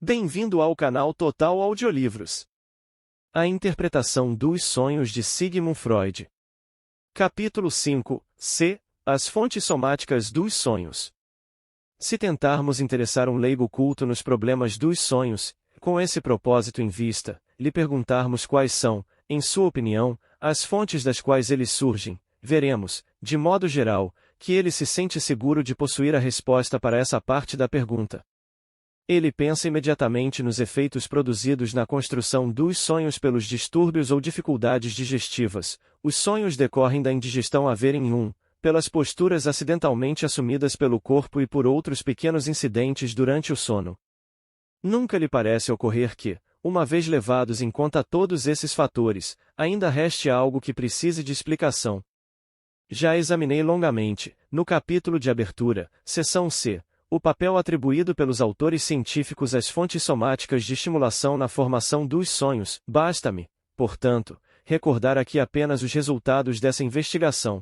Bem-vindo ao canal Total Audiolivros. A interpretação dos sonhos de Sigmund Freud. Capítulo 5. C. As fontes somáticas dos sonhos. Se tentarmos interessar um leigo culto nos problemas dos sonhos, com esse propósito em vista, lhe perguntarmos quais são, em sua opinião, as fontes das quais eles surgem, veremos, de modo geral, que ele se sente seguro de possuir a resposta para essa parte da pergunta. Ele pensa imediatamente nos efeitos produzidos na construção dos sonhos pelos distúrbios ou dificuldades digestivas. Os sonhos decorrem da indigestão haver em pelas posturas acidentalmente assumidas pelo corpo e por outros pequenos incidentes durante o sono. Nunca lhe parece ocorrer que, uma vez levados em conta todos esses fatores, ainda reste algo que precise de explicação. Já examinei longamente, no capítulo de abertura, seção C, o papel atribuído pelos autores científicos às fontes somáticas de estimulação na formação dos sonhos. Basta-me, portanto, recordar aqui apenas os resultados dessa investigação.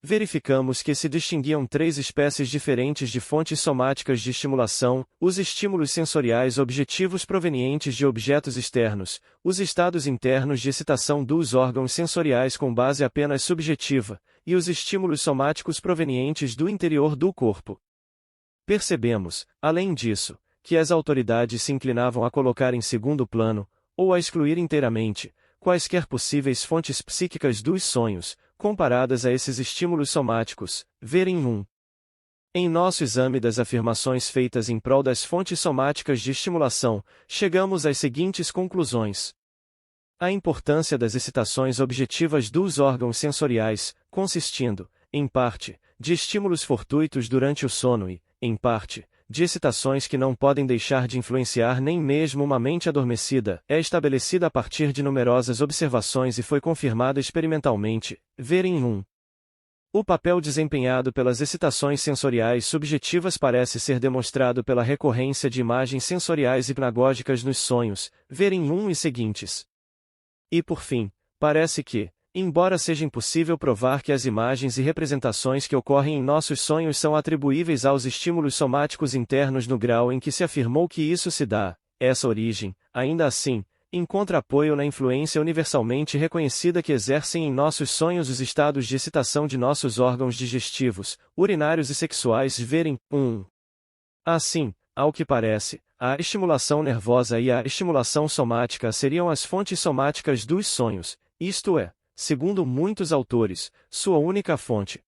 Verificamos que se distinguiam três espécies diferentes de fontes somáticas de estimulação: os estímulos sensoriais objetivos provenientes de objetos externos, os estados internos de excitação dos órgãos sensoriais com base apenas subjetiva, e os estímulos somáticos provenientes do interior do corpo. Percebemos, além disso, que as autoridades se inclinavam a colocar em segundo plano, ou a excluir inteiramente, quaisquer possíveis fontes psíquicas dos sonhos, comparadas a esses estímulos somáticos, verem Em nosso exame das afirmações feitas em prol das fontes somáticas de estimulação, chegamos às seguintes conclusões. A importância das excitações objetivas dos órgãos sensoriais, consistindo, em parte, de estímulos fortuitos durante o sono e, em parte, de excitações que não podem deixar de influenciar nem mesmo uma mente adormecida, é estabelecida a partir de numerosas observações e foi confirmada experimentalmente, verem O papel desempenhado pelas excitações sensoriais subjetivas parece ser demonstrado pela recorrência de imagens sensoriais hipnagógicas nos sonhos, verem e seguintes. E por fim, parece que, embora seja impossível provar que as imagens e representações que ocorrem em nossos sonhos são atribuíveis aos estímulos somáticos internos no grau em que se afirmou que isso se dá, essa origem, ainda assim, encontra apoio na influência universalmente reconhecida que exercem em nossos sonhos os estados de excitação de nossos órgãos digestivos, urinários e sexuais. Verem Assim, ao que parece, a estimulação nervosa e a estimulação somática seriam as fontes somáticas dos sonhos, isto é, segundo muitos autores, sua única fonte.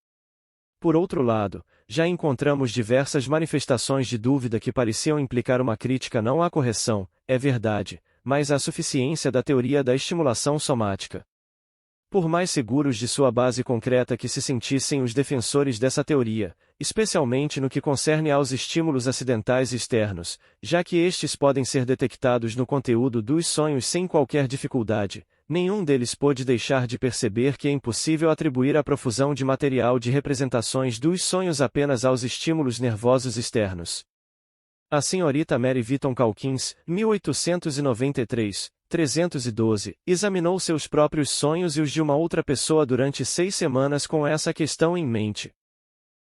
Por outro lado, já encontramos diversas manifestações de dúvida que pareciam implicar uma crítica não à correção, é verdade, mas à suficiência da teoria da estimulação somática. Por mais seguros de sua base concreta que se sentissem os defensores dessa teoria, especialmente no que concerne aos estímulos acidentais externos, já que estes podem ser detectados no conteúdo dos sonhos sem qualquer dificuldade, nenhum deles pôde deixar de perceber que é impossível atribuir a profusão de material de representações dos sonhos apenas aos estímulos nervosos externos. A senhorita Mary Vitton Calkins, 1893, 312, examinou seus próprios sonhos e os de uma outra pessoa durante 6 semanas com essa questão em mente.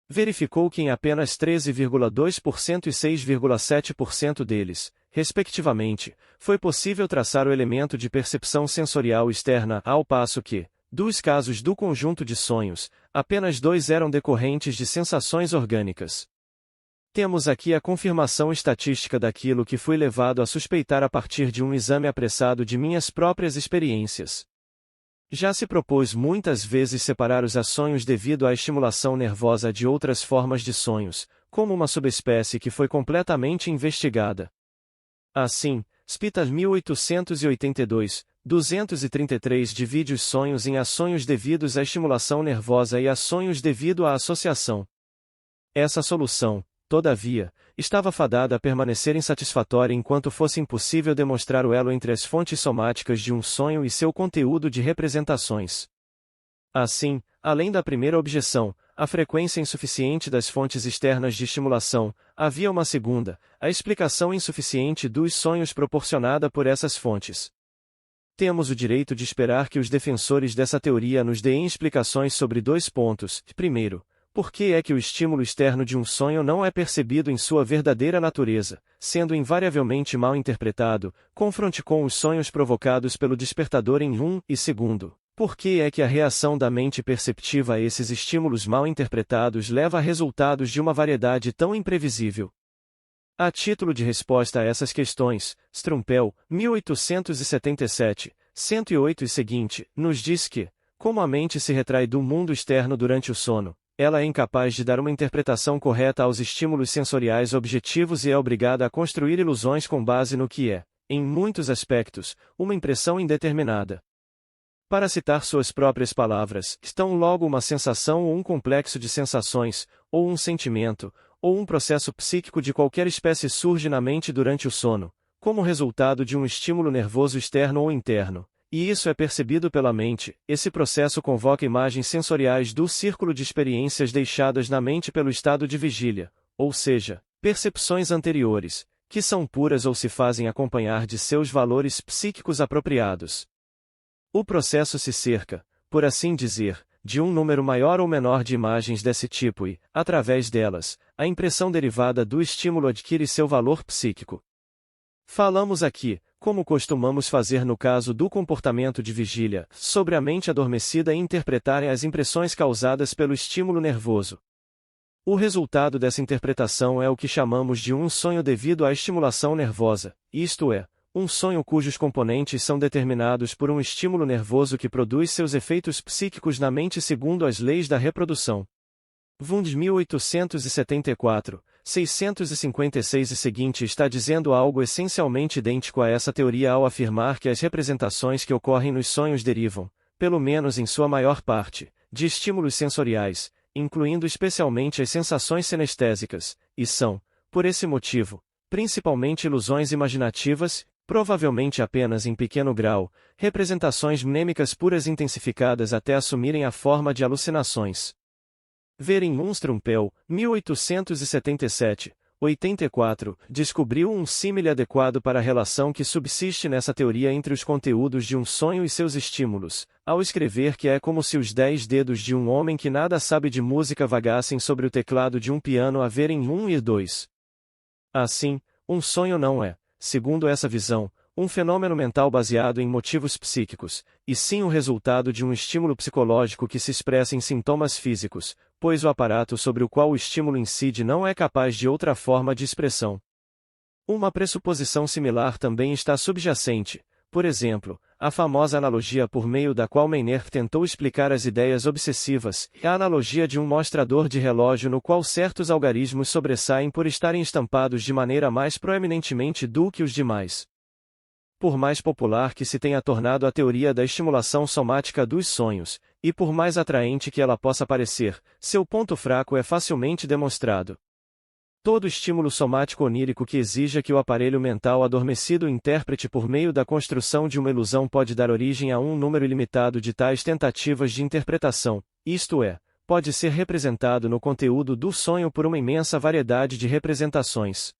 Verificou que em apenas 13,2% e 6,7% deles, respectivamente, foi possível traçar o elemento de percepção sensorial externa, ao passo que, dos casos do conjunto de sonhos, apenas 2 eram decorrentes de sensações orgânicas. Temos aqui a confirmação estatística daquilo que fui levado a suspeitar a partir de um exame apressado de minhas próprias experiências. Já se propôs muitas vezes separar os sonhos devido à estimulação nervosa de outras formas de sonhos, como uma subespécie que foi completamente investigada. Assim, Spitta 1882, 233 divide os sonhos em sonhos devidos à estimulação nervosa e sonhos devido à associação. Essa solução, todavia, estava fadada a permanecer insatisfatória enquanto fosse impossível demonstrar o elo entre as fontes somáticas de um sonho e seu conteúdo de representações. Assim, além da primeira objeção, a frequência insuficiente das fontes externas de estimulação, havia uma segunda, a explicação insuficiente dos sonhos proporcionada por essas fontes. Temos o direito de esperar que os defensores dessa teoria nos deem explicações sobre 2 pontos. Primeiro, Por que é que o estímulo externo de um sonho não é percebido em sua verdadeira natureza, sendo invariavelmente mal interpretado? Confronte com os sonhos provocados pelo despertador em 1 e 2. Por que é que a reação da mente perceptiva a esses estímulos mal interpretados leva a resultados de uma variedade tão imprevisível? A título de resposta a essas questões, Strumpel, 1877, 108 e seguinte, nos diz que, como a mente se retrai do mundo externo durante o sono, ela é incapaz de dar uma interpretação correta aos estímulos sensoriais objetivos e é obrigada a construir ilusões com base no que é, em muitos aspectos, uma impressão indeterminada. Para citar suas próprias palavras, estão logo uma sensação ou um complexo de sensações, ou um sentimento, ou um processo psíquico de qualquer espécie surge na mente durante o sono, como resultado de um estímulo nervoso externo ou interno. E isso é percebido pela mente. Esse processo convoca imagens sensoriais do círculo de experiências deixadas na mente pelo estado de vigília, ou seja, percepções anteriores, que são puras ou se fazem acompanhar de seus valores psíquicos apropriados. O processo se cerca, por assim dizer, de um número maior ou menor de imagens desse tipo e, através delas, a impressão derivada do estímulo adquire seu valor psíquico. Falamos aqui, como costumamos fazer no caso do comportamento de vigília, sobre a mente adormecida e interpretar as impressões causadas pelo estímulo nervoso. O resultado dessa interpretação é o que chamamos de um sonho devido à estimulação nervosa, isto é, um sonho cujos componentes são determinados por um estímulo nervoso que produz seus efeitos psíquicos na mente segundo as leis da reprodução. Wundt 1874, 656 e seguinte está dizendo algo essencialmente idêntico a essa teoria ao afirmar que as representações que ocorrem nos sonhos derivam, pelo menos em sua maior parte, de estímulos sensoriais, incluindo especialmente as sensações sinestésicas, e são, por esse motivo, principalmente ilusões imaginativas, provavelmente apenas em pequeno grau, representações mnêmicas puras intensificadas até assumirem a forma de alucinações. Ver em Strumpel, 1877, 84, descobriu um símile adequado para a relação que subsiste nessa teoria entre os conteúdos de um sonho e seus estímulos, ao escrever que é como se os 10 dedos de um homem que nada sabe de música vagassem sobre o teclado de um piano a ver em 1 e 2. Assim, um sonho não é, segundo essa visão, um fenômeno mental baseado em motivos psíquicos, e sim o resultado de um estímulo psicológico que se expressa em sintomas físicos, pois o aparato sobre o qual o estímulo incide não é capaz de outra forma de expressão. Uma pressuposição similar também está subjacente, por exemplo, à famosa analogia por meio da qual Meiner tentou explicar as ideias obsessivas, a analogia de um mostrador de relógio no qual certos algarismos sobressaem por estarem estampados de maneira mais proeminentemente do que os demais. Por mais popular que se tenha tornado a teoria da estimulação somática dos sonhos, e por mais atraente que ela possa parecer, seu ponto fraco é facilmente demonstrado. Todo estímulo somático onírico que exija que o aparelho mental adormecido interprete por meio da construção de uma ilusão pode dar origem a um número ilimitado de tais tentativas de interpretação, isto é, pode ser representado no conteúdo do sonho por uma imensa variedade de representações.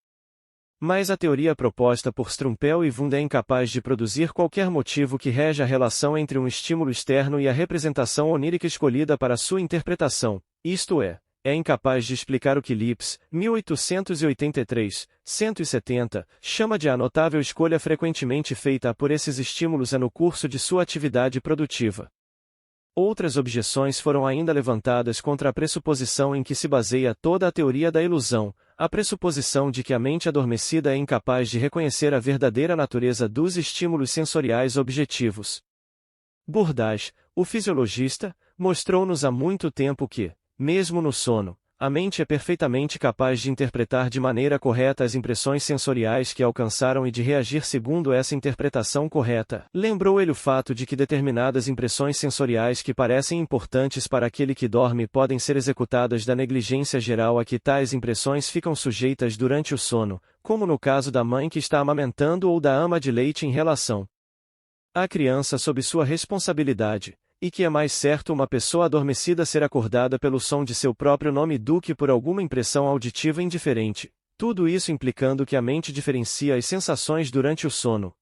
Mas a teoria proposta por Strumpel e Wundt é incapaz de produzir qualquer motivo que reja a relação entre um estímulo externo e a representação onírica escolhida para sua interpretação, isto é incapaz de explicar o que Lipps, 1883, 170, chama de a notável escolha frequentemente feita por esses estímulos no curso de sua atividade produtiva. Outras objeções foram ainda levantadas contra a pressuposição em que se baseia toda a teoria da ilusão, a pressuposição de que a mente adormecida é incapaz de reconhecer a verdadeira natureza dos estímulos sensoriais objetivos. Bourdieu, o fisiologista, mostrou-nos há muito tempo que, mesmo no sono, a mente é perfeitamente capaz de interpretar de maneira correta as impressões sensoriais que alcançaram e de reagir segundo essa interpretação correta. Lembrou ele o fato de que determinadas impressões sensoriais que parecem importantes para aquele que dorme podem ser executadas da negligência geral a que tais impressões ficam sujeitas durante o sono, como no caso da mãe que está amamentando ou da ama de leite em relação à criança sob sua responsabilidade. E que é mais certo uma pessoa adormecida ser acordada pelo som de seu próprio nome do que por alguma impressão auditiva indiferente, tudo isso implicando que a mente diferencia as sensações durante o sono.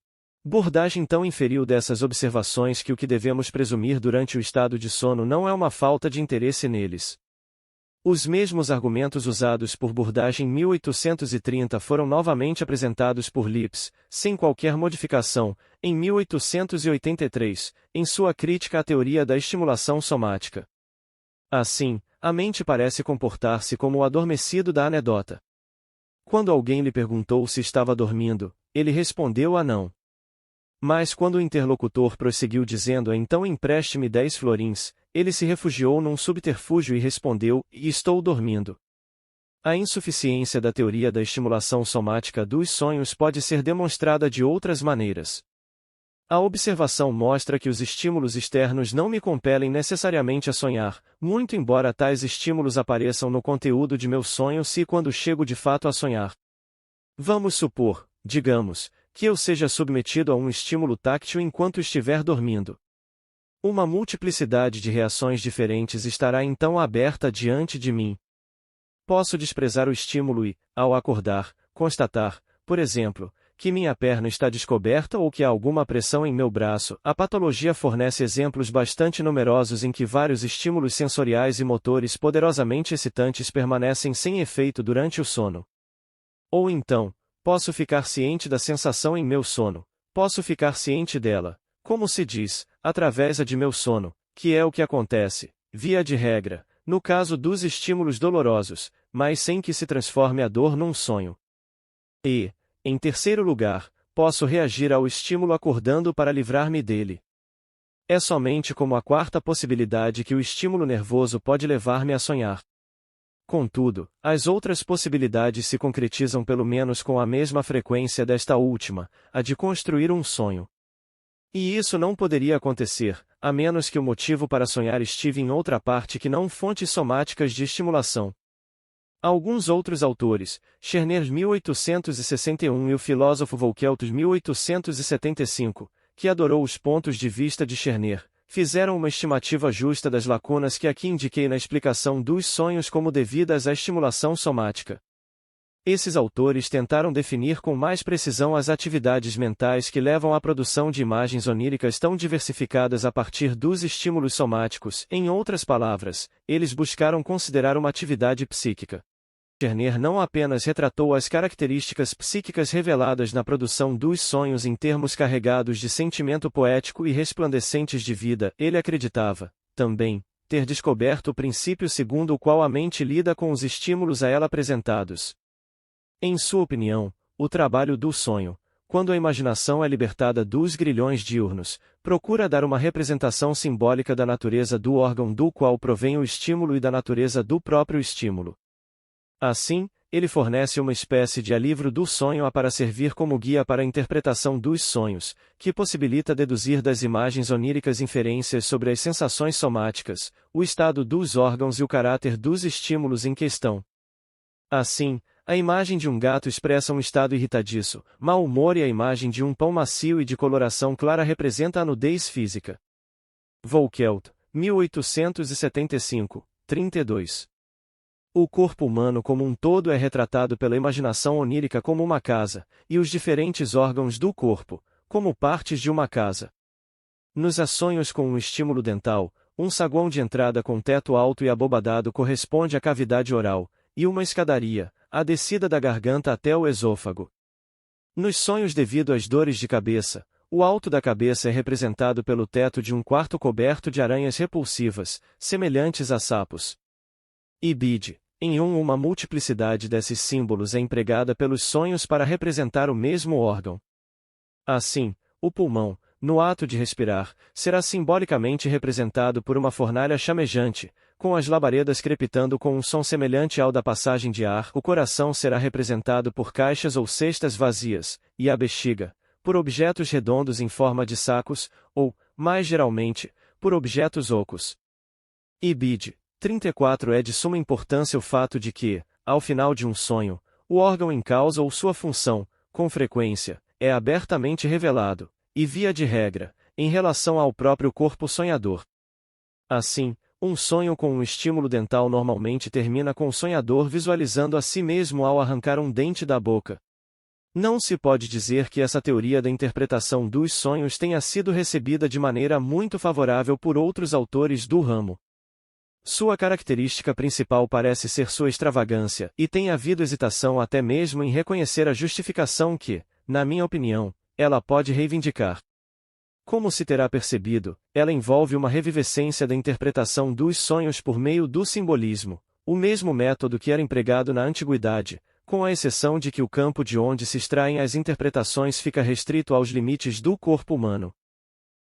Bourdieu então inferiu dessas observações que o que devemos presumir durante o estado de sono não é uma falta de interesse neles. Os mesmos argumentos usados por Burdage em 1830 foram novamente apresentados por Lipps, sem qualquer modificação, em 1883, em sua crítica à teoria da estimulação somática. Assim, a mente parece comportar-se como o adormecido da anedota. Quando alguém lhe perguntou se estava dormindo, ele respondeu a não. Mas quando o interlocutor prosseguiu dizendo então empreste-me 10 florins, ele se refugiou num subterfúgio e respondeu, estou dormindo. A insuficiência da teoria da estimulação somática dos sonhos pode ser demonstrada de outras maneiras. A observação mostra que os estímulos externos não me compelem necessariamente a sonhar, muito embora tais estímulos apareçam no conteúdo de meu sonho se e quando chego de fato a sonhar. Vamos supor, digamos, que eu seja submetido a um estímulo táctil enquanto estiver dormindo. Uma multiplicidade de reações diferentes estará então aberta diante de mim. Posso desprezar o estímulo e, ao acordar, constatar, por exemplo, que minha perna está descoberta ou que há alguma pressão em meu braço. A patologia fornece exemplos bastante numerosos em que vários estímulos sensoriais e motores poderosamente excitantes permanecem sem efeito durante o sono. Ou então, posso ficar ciente da sensação em meu sono, posso ficar ciente dela, como se diz, através de meu sono, que é o que acontece, via de regra, no caso dos estímulos dolorosos, mas sem que se transforme a dor num sonho. E, em terceiro lugar, posso reagir ao estímulo acordando para livrar-me dele. É somente como a quarta possibilidade que o estímulo nervoso pode levar-me a sonhar. Contudo, as outras possibilidades se concretizam pelo menos com a mesma frequência desta última, a de construir um sonho. E isso não poderia acontecer, a menos que o motivo para sonhar estive em outra parte que não fontes somáticas de estimulação. Alguns outros autores, Scherner 1861 e o filósofo Volkeltus 1875, que adorou os pontos de vista de Scherner, fizeram uma estimativa justa das lacunas que aqui indiquei na explicação dos sonhos como devidas à estimulação somática. Esses autores tentaram definir com mais precisão as atividades mentais que levam à produção de imagens oníricas tão diversificadas a partir dos estímulos somáticos. Em outras palavras, eles buscaram considerar uma atividade psíquica. Scherner não apenas retratou as características psíquicas reveladas na produção dos sonhos em termos carregados de sentimento poético e resplandecentes de vida, ele acreditava, também, ter descoberto o princípio segundo o qual a mente lida com os estímulos a ela apresentados. Em sua opinião, o trabalho do sonho, quando a imaginação é libertada dos grilhões diurnos, procura dar uma representação simbólica da natureza do órgão do qual provém o estímulo e da natureza do próprio estímulo. Assim, ele fornece uma espécie de alívio do sonho para servir como guia para a interpretação dos sonhos, que possibilita deduzir das imagens oníricas inferências sobre as sensações somáticas, o estado dos órgãos e o caráter dos estímulos em questão. Assim, a imagem de um gato expressa um estado irritadiço, mau humor e a imagem de um pão macio e de coloração clara representa a nudez física. Volkelt, 1875, 32. O corpo humano como um todo é retratado pela imaginação onírica como uma casa, e os diferentes órgãos do corpo, como partes de uma casa. Nos sonhos com um estímulo dental, um saguão de entrada com teto alto e abobadado corresponde à cavidade oral, e uma escadaria, a descida da garganta até o esôfago. Nos sonhos devido às dores de cabeça, o alto da cabeça é representado pelo teto de um quarto coberto de aranhas repulsivas, semelhantes a sapos. Ibid. Em uma multiplicidade desses símbolos é empregada pelos sonhos para representar o mesmo órgão. Assim, o pulmão, no ato de respirar, será simbolicamente representado por uma fornalha chamejante, com as labaredas crepitando com um som semelhante ao da passagem de ar. O coração será representado por caixas ou cestas vazias, e a bexiga, por objetos redondos em forma de sacos, ou, mais geralmente, por objetos ocos. Ibid. 34 É de suma importância o fato de que, ao final de um sonho, o órgão em causa ou sua função, com frequência, é abertamente revelado, e via de regra, em relação ao próprio corpo sonhador. Assim, um sonho com um estímulo dental normalmente termina com o sonhador visualizando a si mesmo ao arrancar um dente da boca. Não se pode dizer que essa teoria da interpretação dos sonhos tenha sido recebida de maneira muito favorável por outros autores do ramo. Sua característica principal parece ser sua extravagância, e tem havido hesitação até mesmo em reconhecer a justificação que, na minha opinião, ela pode reivindicar. Como se terá percebido, ela envolve uma revivescência da interpretação dos sonhos por meio do simbolismo, o mesmo método que era empregado na antiguidade, com a exceção de que o campo de onde se extraem as interpretações fica restrito aos limites do corpo humano.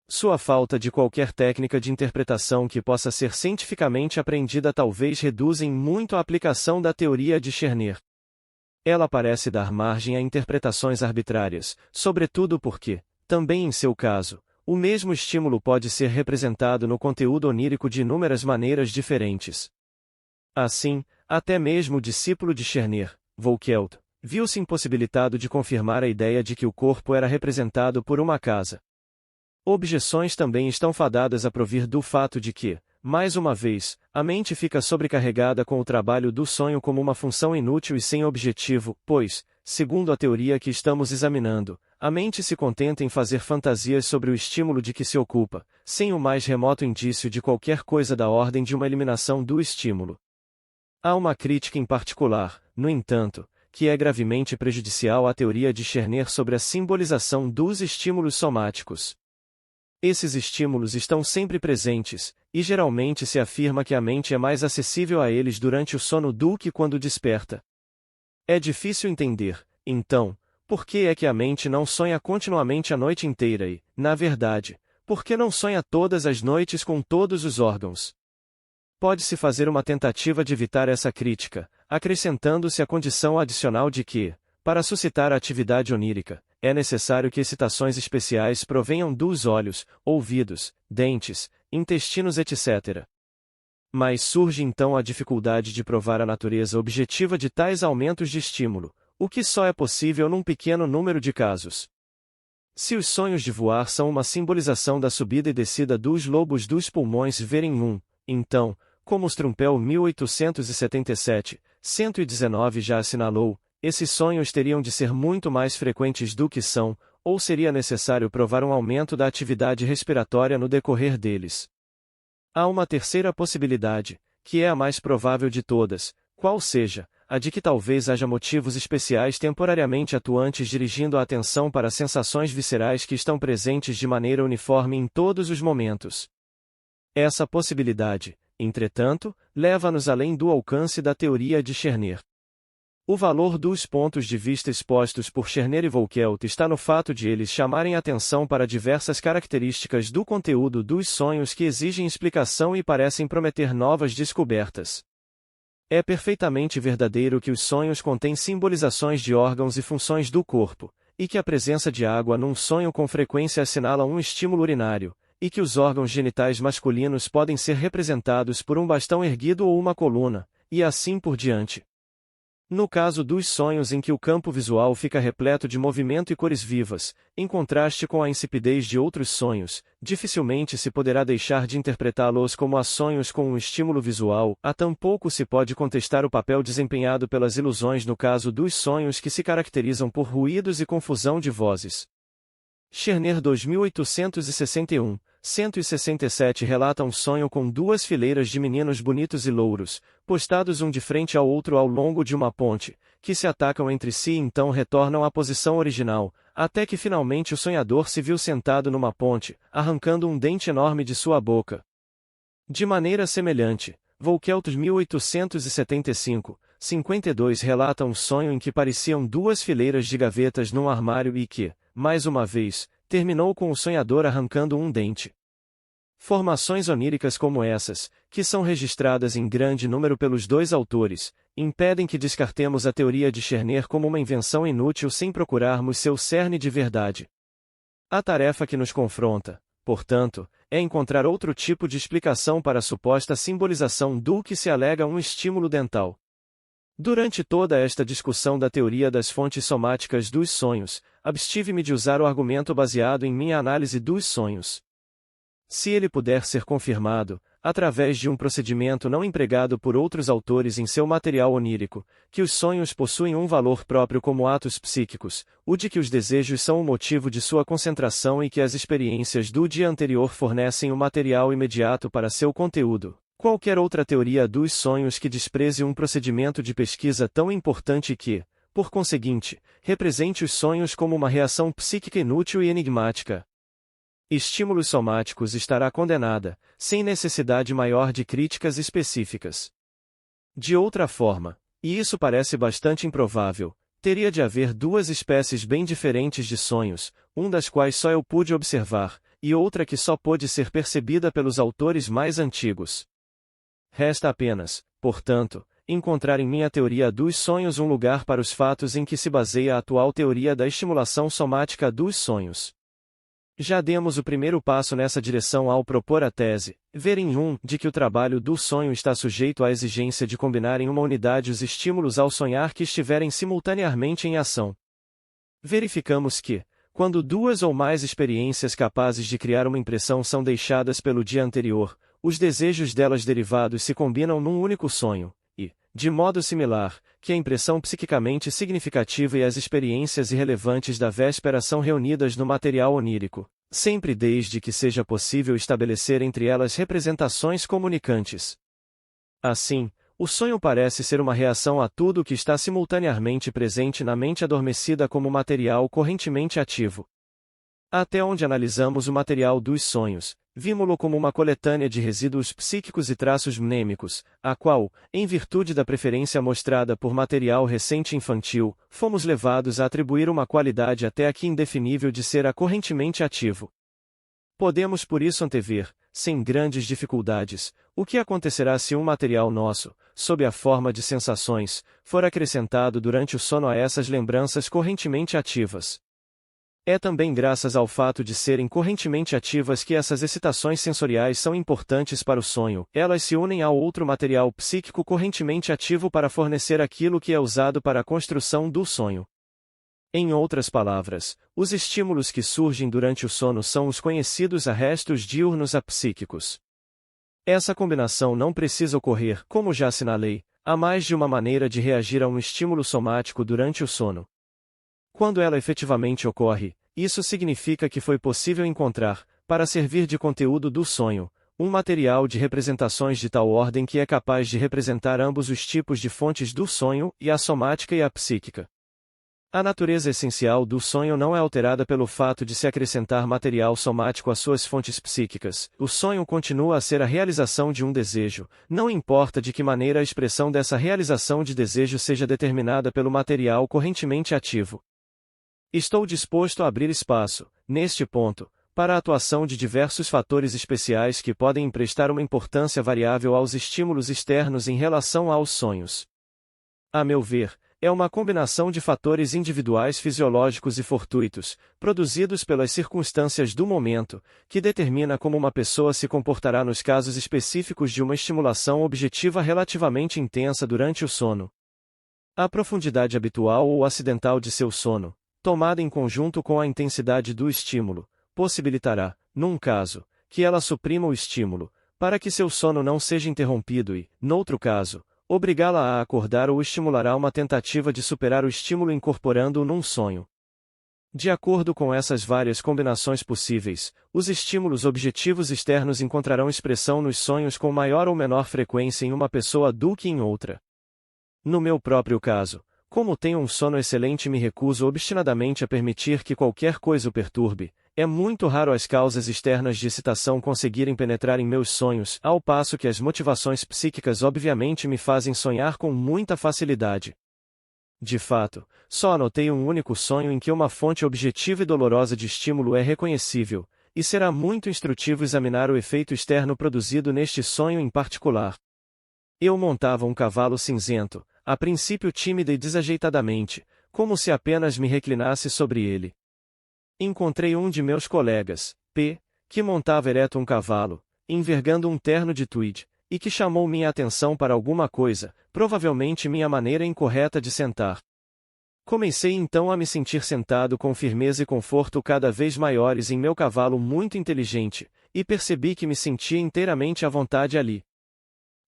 Sua falta de qualquer técnica de interpretação que possa ser cientificamente apreendida talvez reduzem muito a aplicação da teoria de Scherner. Ela parece dar margem a interpretações arbitrárias, sobretudo porque, também em seu caso, o mesmo estímulo pode ser representado no conteúdo onírico de inúmeras maneiras diferentes. Assim, até mesmo o discípulo de Scherner, Voelkelt, viu-se impossibilitado de confirmar a ideia de que o corpo era representado por uma casa. Objeções também estão fadadas a provir do fato de que, mais uma vez, a mente fica sobrecarregada com o trabalho do sonho como uma função inútil e sem objetivo, pois, segundo a teoria que estamos examinando, a mente se contenta em fazer fantasias sobre o estímulo de que se ocupa, sem o mais remoto indício de qualquer coisa da ordem de uma eliminação do estímulo. Há uma crítica em particular, no entanto, que é gravemente prejudicial à teoria de Scherner sobre a simbolização dos estímulos somáticos. Esses estímulos estão sempre presentes, e geralmente se afirma que a mente é mais acessível a eles durante o sono do que quando desperta. É difícil entender, então, por que é que a mente não sonha continuamente a noite inteira e, na verdade, por que não sonha todas as noites com todos os órgãos? Pode-se fazer uma tentativa de evitar essa crítica, acrescentando-se a condição adicional de que, para suscitar a atividade onírica, é necessário que excitações especiais provenham dos olhos, ouvidos, dentes, intestinos etc. Mas surge então a dificuldade de provar a natureza objetiva de tais aumentos de estímulo, o que só é possível num pequeno número de casos. Se os sonhos de voar são uma simbolização da subida e descida dos lobos dos pulmões verem então, como Strumpel 1877, 119 já assinalou, esses sonhos teriam de ser muito mais frequentes do que são, ou seria necessário provar um aumento da atividade respiratória no decorrer deles. Há uma terceira possibilidade, que é a mais provável de todas, qual seja, a de que talvez haja motivos especiais temporariamente atuantes dirigindo a atenção para sensações viscerais que estão presentes de maneira uniforme em todos os momentos. Essa possibilidade, entretanto, leva-nos além do alcance da teoria de Scherner. O valor dos pontos de vista expostos por Scherner e Voelkelt está no fato de eles chamarem atenção para diversas características do conteúdo dos sonhos que exigem explicação e parecem prometer novas descobertas. É perfeitamente verdadeiro que os sonhos contêm simbolizações de órgãos e funções do corpo, e que a presença de água num sonho com frequência assinala um estímulo urinário, e que os órgãos genitais masculinos podem ser representados por um bastão erguido ou uma coluna, e assim por diante. No caso dos sonhos em que o campo visual fica repleto de movimento e cores vivas, em contraste com a insipidez de outros sonhos, dificilmente se poderá deixar de interpretá-los como sonhos com um estímulo visual, tampouco se pode contestar o papel desempenhado pelas ilusões no caso dos sonhos que se caracterizam por ruídos e confusão de vozes. Scherner 2861, 167 relata um sonho com duas fileiras de meninos bonitos e louros, postados um de frente ao outro ao longo de uma ponte, que se atacam entre si e então retornam à posição original, até que finalmente o sonhador se viu sentado numa ponte, arrancando um dente enorme de sua boca. De maneira semelhante, Voelkelt 1875, 52 relata um sonho em que pareciam duas fileiras de gavetas num armário e que, mais uma vez, terminou com o sonhador arrancando um dente. Formações oníricas como essas, que são registradas em grande número pelos dois autores, impedem que descartemos a teoria de Scherner como uma invenção inútil sem procurarmos seu cerne de verdade. A tarefa que nos confronta, portanto, é encontrar outro tipo de explicação para a suposta simbolização do que se alega um estímulo dental. Durante toda esta discussão da teoria das fontes somáticas dos sonhos, abstive-me de usar o argumento baseado em minha análise dos sonhos. Se ele puder ser confirmado, através de um procedimento não empregado por outros autores em seu material onírico, que os sonhos possuem um valor próprio como atos psíquicos, o de que os desejos são o motivo de sua concentração e que as experiências do dia anterior fornecem o material imediato para seu conteúdo. qualquer outra teoria dos sonhos que despreze um procedimento de pesquisa tão importante e que, por conseguinte, represente os sonhos como uma reação psíquica inútil e enigmática. Estímulos somáticos estará condenada, sem necessidade maior de críticas específicas. De outra forma, e isso parece bastante improvável, teria de haver duas espécies bem diferentes de sonhos, um das quais só eu pude observar, e outra que só pôde ser percebida pelos autores mais antigos. Resta apenas, portanto, encontrar em minha teoria dos sonhos um lugar para os fatos em que se baseia a atual teoria da estimulação somática dos sonhos. Já demos o primeiro passo nessa direção ao propor a tese, ver em de que o trabalho do sonho está sujeito à exigência de combinar em uma unidade os estímulos ao sonhar que estiverem simultaneamente em ação. Verificamos que, quando duas ou mais experiências capazes de criar uma impressão são deixadas pelo dia anterior, os desejos delas derivados se combinam num único sonho, e, de modo similar, que a impressão psiquicamente significativa e as experiências irrelevantes da véspera são reunidas no material onírico, sempre desde que seja possível estabelecer entre elas representações comunicantes. Assim, o sonho parece ser uma reação a tudo o que está simultaneamente presente na mente adormecida como material correntemente ativo. Até onde analisamos o material dos sonhos, vimo-lo como uma coletânea de resíduos psíquicos e traços mnêmicos, a qual, em virtude da preferência mostrada por material recente infantil, fomos levados a atribuir uma qualidade até aqui indefinível de ser correntemente ativo. Podemos por isso antever, sem grandes dificuldades, o que acontecerá se um material nosso, sob a forma de sensações, for acrescentado durante o sono a essas lembranças correntemente ativas. É também graças ao fato de serem correntemente ativas que essas excitações sensoriais são importantes para o sonho, elas se unem ao outro material psíquico correntemente ativo para fornecer aquilo que é usado para a construção do sonho. Em outras palavras, os estímulos que surgem durante o sono são os conhecidos arrestos diurnos apsíquicos. Essa combinação não precisa ocorrer, como já assinalei, há mais de uma maneira de reagir a um estímulo somático durante o sono. Quando ela efetivamente ocorre, isso significa que foi possível encontrar, para servir de conteúdo do sonho, um material de representações de tal ordem que é capaz de representar ambos os tipos de fontes do sonho, e a somática e a psíquica. A natureza essencial do sonho não é alterada pelo fato de se acrescentar material somático às suas fontes psíquicas. O sonho continua a ser a realização de um desejo, não importa de que maneira a expressão dessa realização de desejo seja determinada pelo material correntemente ativo. Estou disposto a abrir espaço, neste ponto, para a atuação de diversos fatores especiais que podem emprestar uma importância variável aos estímulos externos em relação aos sonhos. A meu ver, é uma combinação de fatores individuais fisiológicos e fortuitos, produzidos pelas circunstâncias do momento, que determina como uma pessoa se comportará nos casos específicos de uma estimulação objetiva relativamente intensa durante o sono. A profundidade habitual ou acidental de seu sono, tomada em conjunto com a intensidade do estímulo, possibilitará, num caso, que ela suprima o estímulo, para que seu sono não seja interrompido e, noutro caso, obrigá-la a acordar ou estimulará uma tentativa de superar o estímulo incorporando-o num sonho. De acordo com essas várias combinações possíveis, os estímulos objetivos externos encontrarão expressão nos sonhos com maior ou menor frequência em uma pessoa do que em outra. No meu próprio caso, como tenho um sono excelente e me recuso obstinadamente a permitir que qualquer coisa o perturbe, é muito raro as causas externas de excitação conseguirem penetrar em meus sonhos, ao passo que as motivações psíquicas obviamente me fazem sonhar com muita facilidade. De fato, só anotei um único sonho em que uma fonte objetiva e dolorosa de estímulo é reconhecível, e será muito instrutivo examinar o efeito externo produzido neste sonho em particular. Eu montava um cavalo cinzento, a princípio tímida e desajeitadamente, como se apenas me reclinasse sobre ele. Encontrei um de meus colegas, P., que montava ereto um cavalo, envergando um terno de tweed, e que chamou minha atenção para alguma coisa, provavelmente minha maneira incorreta de sentar. Comecei então a me sentir sentado com firmeza e conforto cada vez maiores em meu cavalo muito inteligente, e percebi que me sentia inteiramente à vontade ali.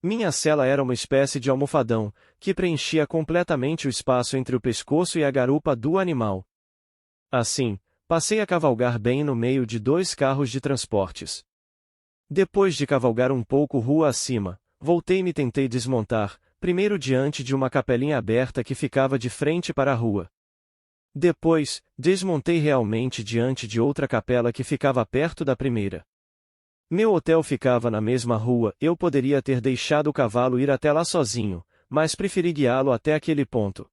Minha sela era uma espécie de almofadão, que preenchia completamente o espaço entre o pescoço e a garupa do animal. Assim, passei a cavalgar bem no meio de dois carros de transportes. Depois de cavalgar um pouco rua acima, voltei-me e tentei desmontar, primeiro diante de uma capelinha aberta que ficava de frente para a rua. Depois, desmontei realmente diante de outra capela que ficava perto da primeira. Meu hotel ficava na mesma rua, eu poderia ter deixado o cavalo ir até lá sozinho, mas preferi guiá-lo até aquele ponto.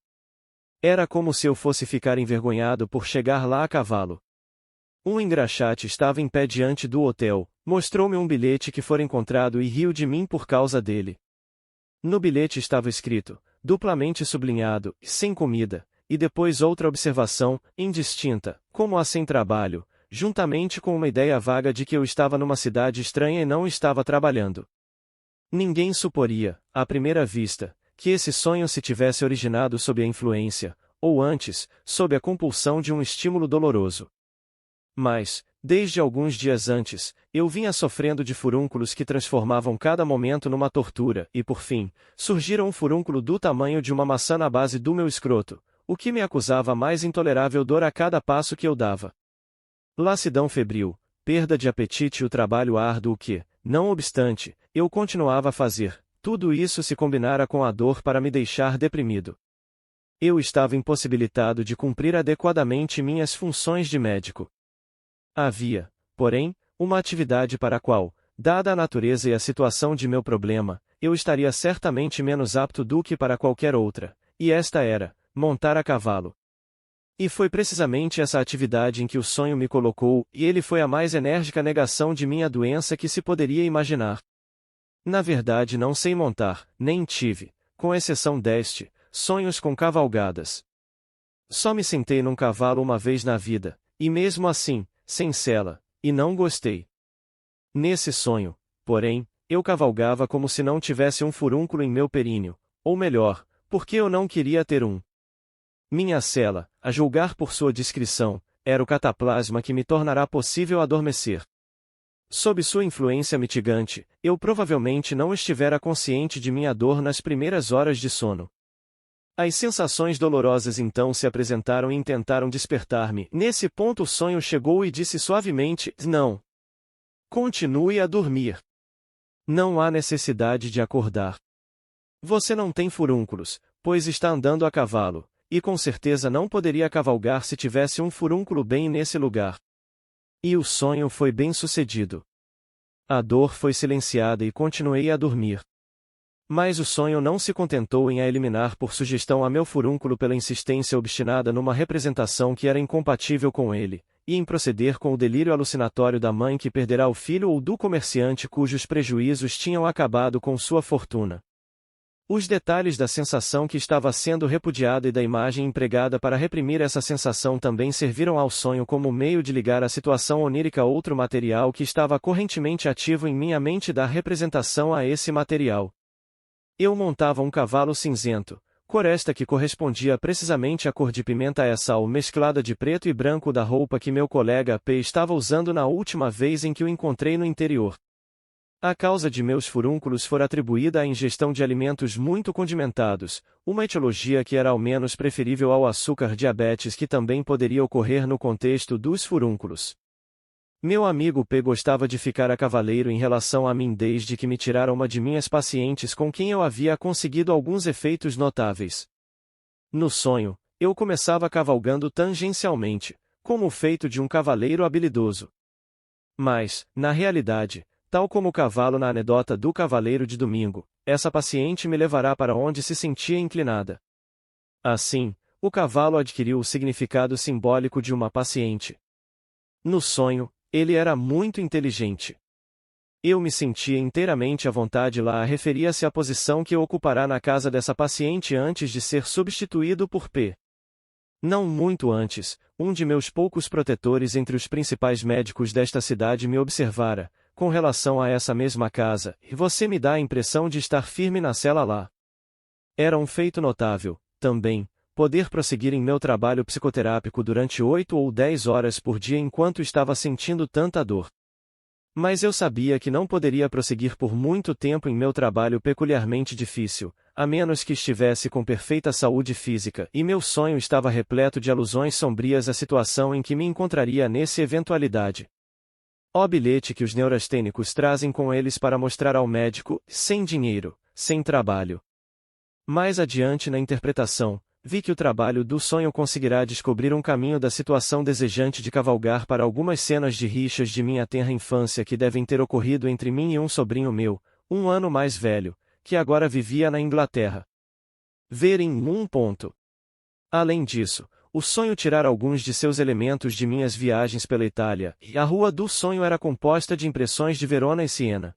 Era como se eu fosse ficar envergonhado por chegar lá a cavalo. Um engraxate estava em pé diante do hotel, mostrou-me um bilhete que fora encontrado e riu de mim por causa dele. No bilhete estava escrito, duplamente sublinhado, sem comida, e depois outra observação, indistinta, como a sem trabalho, juntamente com uma ideia vaga de que eu estava numa cidade estranha e não estava trabalhando. Ninguém suporia, à primeira vista, que esse sonho se tivesse originado sob a influência, ou antes, sob a compulsão de um estímulo doloroso. Mas, desde alguns dias antes, eu vinha sofrendo de furúnculos que transformavam cada momento numa tortura e, por fim, surgira um furúnculo do tamanho de uma maçã na base do meu escroto, o que me acusava a mais intolerável dor a cada passo que eu dava. Lassidão febril, perda de apetite e o trabalho árduo que, não obstante, eu continuava a fazer, tudo isso se combinara com a dor para me deixar deprimido. Eu estava impossibilitado de cumprir adequadamente minhas funções de médico. Havia, porém, uma atividade para a qual, dada a natureza e a situação de meu problema, eu estaria certamente menos apto do que para qualquer outra, e esta era, montar a cavalo. E foi precisamente essa atividade em que o sonho me colocou, e ele foi a mais enérgica negação de minha doença que se poderia imaginar. Na verdade não sei montar, nem tive, com exceção deste, sonhos com cavalgadas. Só me sentei num cavalo uma vez na vida, e mesmo assim, sem sela, e não gostei. Nesse sonho, porém, eu cavalgava como se não tivesse um furúnculo em meu períneo, ou melhor, porque eu não queria ter um. Minha sela, a julgar por sua descrição, era o cataplasma que me tornará possível adormecer. Sob sua influência mitigante, eu provavelmente não estivera consciente de minha dor nas primeiras horas de sono. As sensações dolorosas então se apresentaram e tentaram despertar-me. Nesse ponto o sonho chegou e disse suavemente, não. Continue a dormir. Não há necessidade de acordar. Você não tem furúnculos, pois está andando a cavalo, e com certeza não poderia cavalgar se tivesse um furúnculo bem nesse lugar. E o sonho foi bem sucedido. A dor foi silenciada e continuei a dormir. Mas o sonho não se contentou em a eliminar por sugestão a meu furúnculo pela insistência obstinada numa representação que era incompatível com ele, e em proceder com o delírio alucinatório da mãe que perderá o filho ou do comerciante cujos prejuízos tinham acabado com sua fortuna. Os detalhes da sensação que estava sendo repudiada e da imagem empregada para reprimir essa sensação também serviram ao sonho como meio de ligar a situação onírica a outro material que estava correntemente ativo em minha mente e dar representação a esse material. Eu montava um cavalo cinzento, cor esta que correspondia precisamente à cor de pimenta e sal mesclada de preto e branco da roupa que meu colega P estava usando na última vez em que o encontrei no interior. A causa de meus furúnculos fora atribuída à ingestão de alimentos muito condimentados, uma etiologia que era ao menos preferível ao açúcar diabetes que também poderia ocorrer no contexto dos furúnculos. Meu amigo P gostava de ficar a cavaleiro em relação a mim desde que me tirara uma de minhas pacientes com quem eu havia conseguido alguns efeitos notáveis. No sonho, eu começava cavalgando tangencialmente, como o feito de um cavaleiro habilidoso. Mas, na realidade, tal como o cavalo na anedota do cavaleiro de domingo, essa paciente me levará para onde se sentia inclinada. Assim, o cavalo adquiriu o significado simbólico de uma paciente. No sonho, ele era muito inteligente. Eu me sentia inteiramente à vontade lá. Referia-se à posição que eu ocupará na casa dessa paciente antes de ser substituído por P. Não muito antes, um de meus poucos protetores entre os principais médicos desta cidade me observara, com relação a essa mesma casa, e você me dá a impressão de estar firme na cela lá. Era um feito notável, também, poder prosseguir em meu trabalho psicoterápico durante 8 ou 10 horas por dia enquanto estava sentindo tanta dor. Mas eu sabia que não poderia prosseguir por muito tempo em meu trabalho peculiarmente difícil, a menos que estivesse com perfeita saúde física, e meu sonho estava repleto de alusões sombrias à situação em que me encontraria nessa eventualidade. Ó bilhete que os neurastênicos trazem com eles para mostrar ao médico, sem dinheiro, sem trabalho. Mais adiante na interpretação, vi que o trabalho do sonho conseguirá descobrir um caminho da situação desejante de cavalgar para algumas cenas de rixas de minha tenra infância que devem ter ocorrido entre mim e um sobrinho meu, 1 ano mais velho, que agora vivia na Inglaterra. Ver em um ponto. Além disso, o sonho tirar alguns de seus elementos de minhas viagens pela Itália, e a rua do sonho era composta de impressões de Verona e Siena.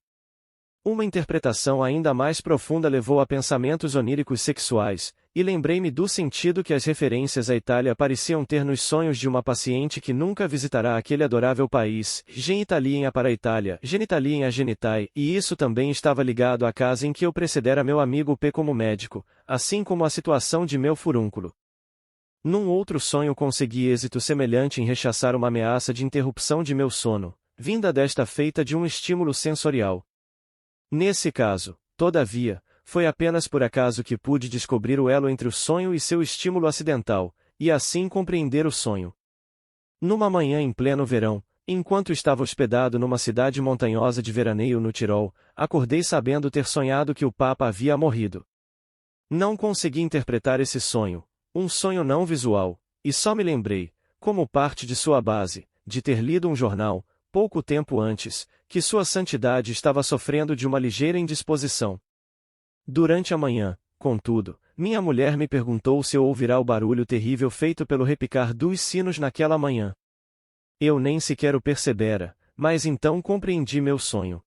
Uma interpretação ainda mais profunda levou a pensamentos oníricos sexuais, e lembrei-me do sentido que as referências à Itália pareciam ter nos sonhos de uma paciente que nunca visitará aquele adorável país, genitaliem para a Itália, genitaliem a genitai, e isso também estava ligado à casa em que eu precedera meu amigo P como médico, assim como a situação de meu furúnculo. Num outro sonho consegui êxito semelhante em rechaçar uma ameaça de interrupção de meu sono, vinda desta feita de um estímulo sensorial. Nesse caso, todavia, foi apenas por acaso que pude descobrir o elo entre o sonho e seu estímulo acidental, e assim compreender o sonho. Numa manhã em pleno verão, enquanto estava hospedado numa cidade montanhosa de veraneio no Tirol, acordei sabendo ter sonhado que o Papa havia morrido. Não consegui interpretar esse sonho, um sonho não visual, e só me lembrei, como parte de sua base, de ter lido um jornal, pouco tempo antes, que Sua Santidade estava sofrendo de uma ligeira indisposição. Durante a manhã, contudo, minha mulher me perguntou se eu ouvirá o barulho terrível feito pelo repicar dos sinos naquela manhã. Eu nem sequer o percebera, mas então compreendi meu sonho.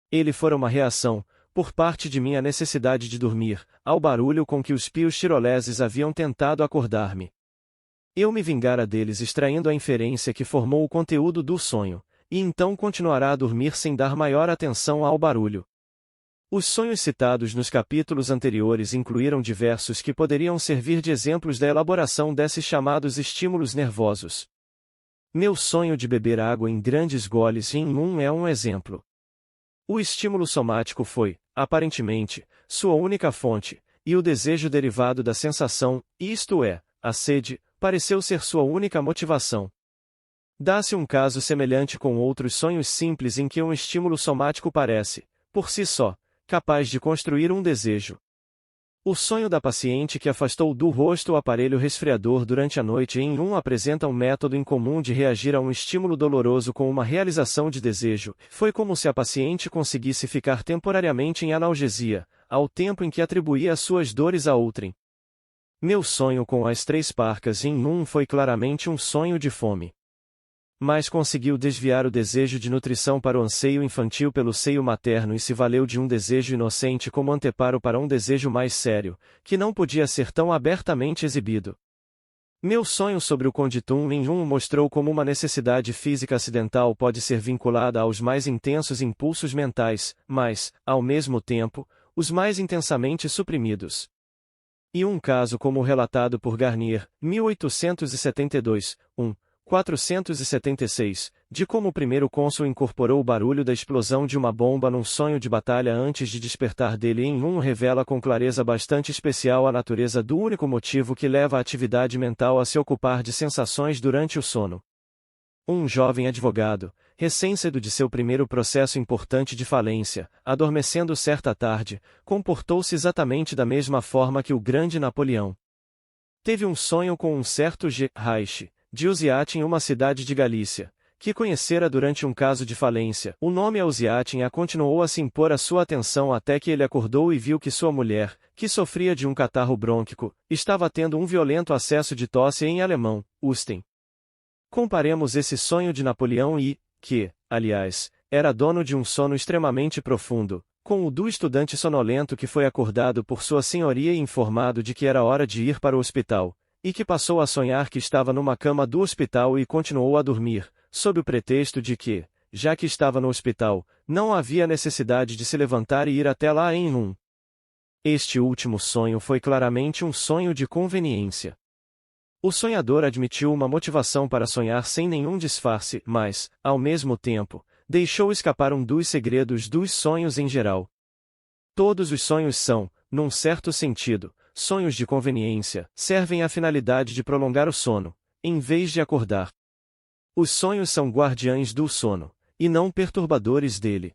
Ele fora uma reação, por parte de minha necessidade de dormir, ao barulho com que os pios tiroleses haviam tentado acordar-me. Eu me vingara deles extraindo a inferência que formou o conteúdo do sonho, e então continuará a dormir sem dar maior atenção ao barulho. Os sonhos citados nos capítulos anteriores incluíram diversos que poderiam servir de exemplos da elaboração desses chamados estímulos nervosos. Meu sonho de beber água em grandes goles em é um exemplo. O estímulo somático foi, aparentemente, sua única fonte, e o desejo derivado da sensação, isto é, a sede, pareceu ser sua única motivação. Dá-se um caso semelhante com outros sonhos simples em que um estímulo somático parece, por si só, capaz de construir um desejo. O sonho da paciente que afastou do rosto o aparelho resfriador durante a noite em apresenta um método incomum de reagir a um estímulo doloroso com uma realização de desejo. Foi como se a paciente conseguisse ficar temporariamente em analgesia, ao tempo em que atribuía suas dores a outrem. Meu sonho com as 3 parcas em foi claramente um sonho de fome. Mas conseguiu desviar o desejo de nutrição para o anseio infantil pelo seio materno e se valeu de um desejo inocente como anteparo para um desejo mais sério, que não podia ser tão abertamente exibido. Meu sonho sobre o conditum em mostrou como uma necessidade física acidental pode ser vinculada aos mais intensos impulsos mentais, mas, ao mesmo tempo, os mais intensamente suprimidos. E um caso como o relatado por Garnier, 1872, 476, de como o primeiro cônsul incorporou o barulho da explosão de uma bomba num sonho de batalha antes de despertar dele em revela com clareza bastante especial a natureza do único motivo que leva a atividade mental a se ocupar de sensações durante o sono. Um jovem advogado, recém-saído de seu primeiro processo importante de falência, adormecendo certa tarde, comportou-se exatamente da mesma forma que o grande Napoleão. Teve um sonho com um certo G. Reich, de Uziaten em uma cidade de Galícia, que conhecera durante um caso de falência. O nome Uziaten continuou a se impor à sua atenção até que ele acordou e viu que sua mulher, que sofria de um catarro brônquico, estava tendo um violento acesso de tosse em alemão, Husten. Comparemos esse sonho de Napoleão que, aliás, era dono de um sono extremamente profundo, com o do estudante sonolento que foi acordado por sua senhoria e informado de que era hora de ir para o hospital, e que passou a sonhar que estava numa cama do hospital e continuou a dormir, sob o pretexto de que, já que estava no hospital, não havia necessidade de se levantar e ir até lá em Este último sonho foi claramente um sonho de conveniência. O sonhador admitiu uma motivação para sonhar sem nenhum disfarce, mas, ao mesmo tempo, deixou escapar um dos segredos dos sonhos em geral. Todos os sonhos são, num certo sentido, sonhos de conveniência, servem à finalidade de prolongar o sono, em vez de acordar. Os sonhos são guardiães do sono, e não perturbadores dele.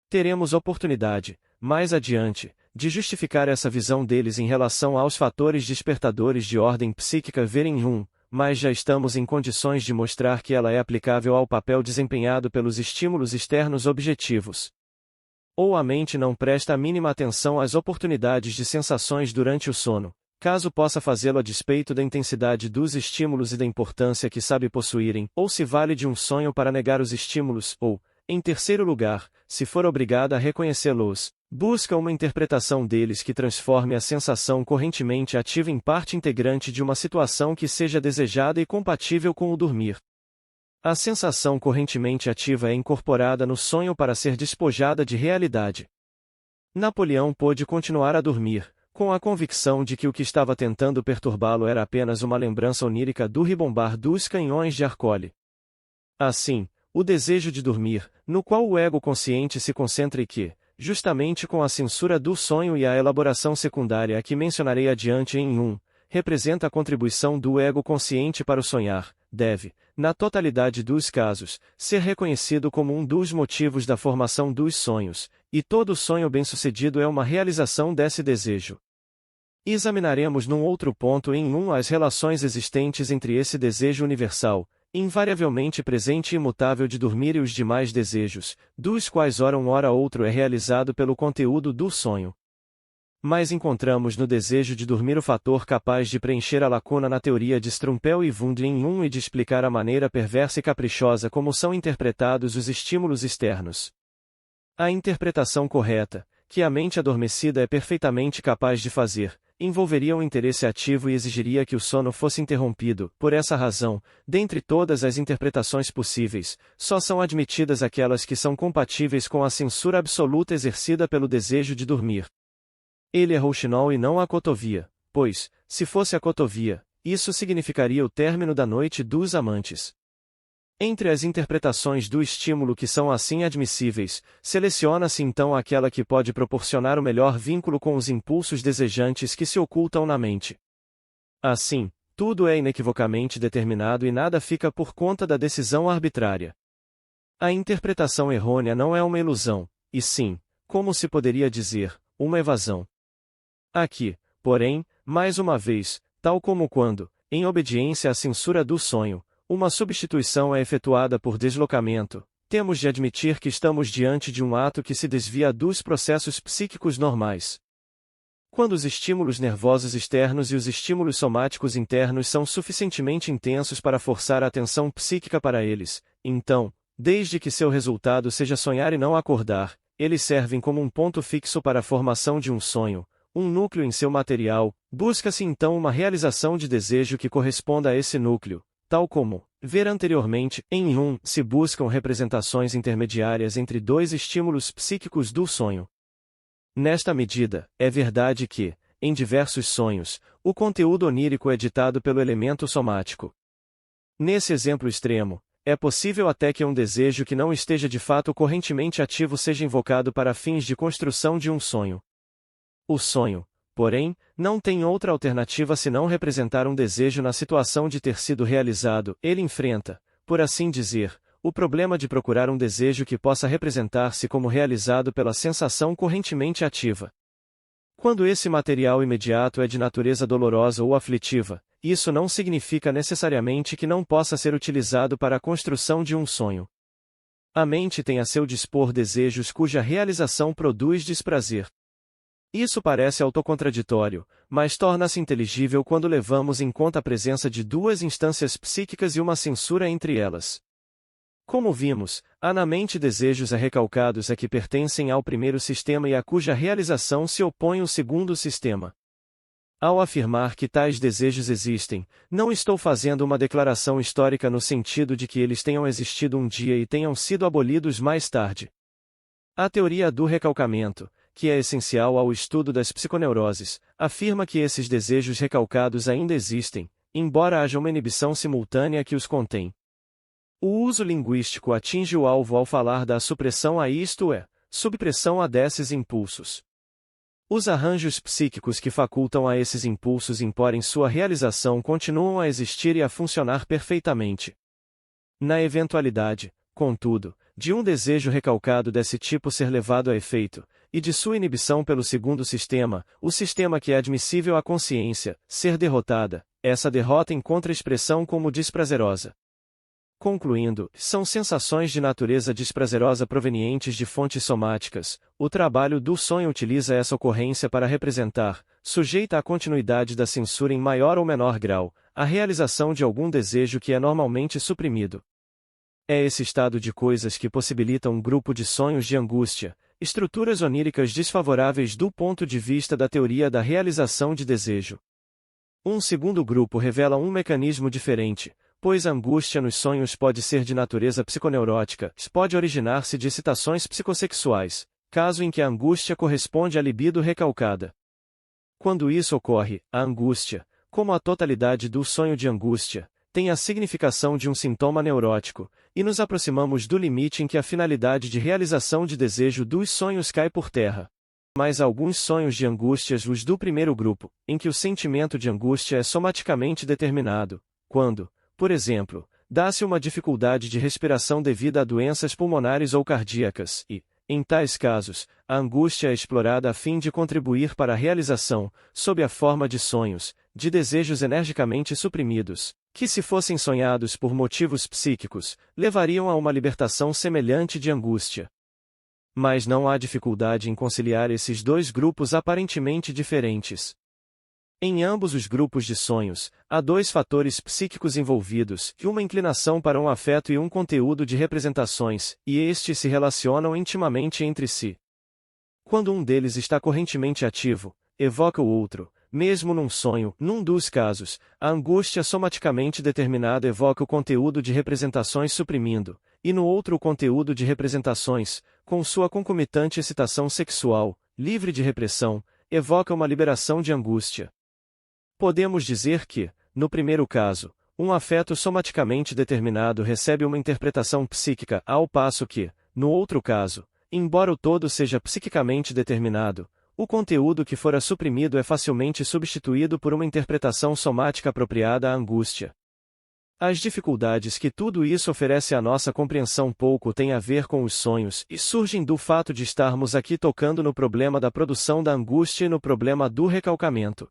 Teremos oportunidade, mais adiante, de justificar essa visão deles em relação aos fatores despertadores de ordem psíquica verem 1, mas já estamos em condições de mostrar que ela é aplicável ao papel desempenhado pelos estímulos externos objetivos. Ou a mente não presta a mínima atenção às oportunidades de sensações durante o sono, caso possa fazê-lo a despeito da intensidade dos estímulos e da importância que sabe possuírem, ou se vale de um sonho para negar os estímulos, ou, em terceiro lugar, se for obrigada a reconhecê-los, busca uma interpretação deles que transforme a sensação correntemente ativa em parte integrante de uma situação que seja desejada e compatível com o dormir. A sensação correntemente ativa é incorporada no sonho para ser despojada de realidade. Napoleão pôde continuar a dormir, com a convicção de que o que estava tentando perturbá-lo era apenas uma lembrança onírica do ribombar dos canhões de Arcole. Assim, o desejo de dormir, no qual o ego consciente se concentra e que, justamente com a censura do sonho e a elaboração secundária a que mencionarei adiante em 1, representa a contribuição do ego consciente para o sonhar, deve, na totalidade dos casos, ser reconhecido como um dos motivos da formação dos sonhos, e todo sonho bem-sucedido é uma realização desse desejo. Examinaremos num outro ponto em 1 as relações existentes entre esse desejo universal, invariavelmente presente e imutável de dormir e os demais desejos, dos quais ora um ora outro é realizado pelo conteúdo do sonho. Mas encontramos no desejo de dormir o fator capaz de preencher a lacuna na teoria de Strumpel e Wundt em 1 e de explicar a maneira perversa e caprichosa como são interpretados os estímulos externos. A interpretação correta, que a mente adormecida é perfeitamente capaz de fazer, envolveria um interesse ativo e exigiria que o sono fosse interrompido. Por essa razão, dentre todas as interpretações possíveis, só são admitidas aquelas que são compatíveis com a censura absoluta exercida pelo desejo de dormir. Ele é Rouxinol e não a cotovia, pois, se fosse a cotovia, isso significaria o término da noite dos amantes. Entre as interpretações do estímulo que são assim admissíveis, seleciona-se então aquela que pode proporcionar o melhor vínculo com os impulsos desejantes que se ocultam na mente. Assim, tudo é inequivocamente determinado e nada fica por conta da decisão arbitrária. A interpretação errônea não é uma ilusão, e sim, como se poderia dizer, uma evasão. Aqui, porém, mais uma vez, tal como quando, em obediência à censura do sonho, uma substituição é efetuada por deslocamento, temos de admitir que estamos diante de um ato que se desvia dos processos psíquicos normais. Quando os estímulos nervosos externos e os estímulos somáticos internos são suficientemente intensos para forçar a atenção psíquica para eles, então, desde que seu resultado seja sonhar e não acordar, eles servem como um ponto fixo para a formação de um sonho, um núcleo em seu material, busca-se então uma realização de desejo que corresponda a esse núcleo. Tal como, ver anteriormente, em 1, se buscam representações intermediárias entre dois estímulos psíquicos do sonho. Nesta medida, é verdade que, em diversos sonhos, o conteúdo onírico é ditado pelo elemento somático. Nesse exemplo extremo, é possível até que um desejo que não esteja de fato correntemente ativo seja invocado para fins de construção de um sonho. O sonho, porém, não tem outra alternativa senão representar um desejo na situação de ter sido realizado. Ele enfrenta, por assim dizer, o problema de procurar um desejo que possa representar-se como realizado pela sensação correntemente ativa. Quando esse material imediato é de natureza dolorosa ou aflitiva, isso não significa necessariamente que não possa ser utilizado para a construção de um sonho. A mente tem a seu dispor desejos cuja realização produz desprazer. Isso parece autocontraditório, mas torna-se inteligível quando levamos em conta a presença de duas instâncias psíquicas e uma censura entre elas. Como vimos, há na mente desejos recalcados a que pertencem ao primeiro sistema e a cuja realização se opõe o segundo sistema. Ao afirmar que tais desejos existem, não estou fazendo uma declaração histórica no sentido de que eles tenham existido um dia e tenham sido abolidos mais tarde. A teoria do recalcamento, que é essencial ao estudo das psiconeuroses, afirma que esses desejos recalcados ainda existem, embora haja uma inibição simultânea que os contém. O uso linguístico atinge o alvo ao falar da supressão a isto é, subpressão a desses impulsos. Os arranjos psíquicos que facultam a esses impulsos imporem sua realização continuam a existir e a funcionar perfeitamente. Na eventualidade, contudo, de um desejo recalcado desse tipo ser levado a efeito, e de sua inibição pelo segundo sistema, o sistema que é admissível à consciência, ser derrotada, essa derrota encontra expressão como desprazerosa. Concluindo, são sensações de natureza desprazerosa provenientes de fontes somáticas. O trabalho do sonho utiliza essa ocorrência para representar, sujeita à continuidade da censura em maior ou menor grau, a realização de algum desejo que é normalmente suprimido. É esse estado de coisas que possibilita um grupo de sonhos de angústia, estruturas oníricas desfavoráveis do ponto de vista da teoria da realização de desejo. Um segundo grupo revela um mecanismo diferente, pois a angústia nos sonhos pode ser de natureza psiconeurótica, pode originar-se de excitações psicossexuais, caso em que a angústia corresponde à libido recalcada. Quando isso ocorre, a angústia, como a totalidade do sonho de angústia, tem a significação de um sintoma neurótico, e nos aproximamos do limite em que a finalidade de realização de desejo dos sonhos cai por terra. Mas alguns sonhos de angústias os do primeiro grupo, em que o sentimento de angústia é somaticamente determinado, quando, por exemplo, dá-se uma dificuldade de respiração devida a doenças pulmonares ou cardíacas e, em tais casos, a angústia é explorada a fim de contribuir para a realização, sob a forma de sonhos, de desejos energicamente suprimidos, que se fossem sonhados por motivos psíquicos, levariam a uma libertação semelhante de angústia. Mas não há dificuldade em conciliar esses dois grupos aparentemente diferentes. Em ambos os grupos de sonhos, há dois fatores psíquicos envolvidos, uma inclinação para um afeto e um conteúdo de representações, e estes se relacionam intimamente entre si. Quando um deles está correntemente ativo, evoca o outro, mesmo num sonho. Num dos casos, a angústia somaticamente determinada evoca o conteúdo de representações suprimindo, e no outro o conteúdo de representações, com sua concomitante excitação sexual, livre de repressão, evoca uma liberação de angústia. Podemos dizer que, no primeiro caso, um afeto somaticamente determinado recebe uma interpretação psíquica, ao passo que, no outro caso, embora o todo seja psiquicamente determinado, o conteúdo que fora suprimido é facilmente substituído por uma interpretação somática apropriada à angústia. As dificuldades que tudo isso oferece à nossa compreensão pouco têm a ver com os sonhos e surgem do fato de estarmos aqui tocando no problema da produção da angústia e no problema do recalcamento.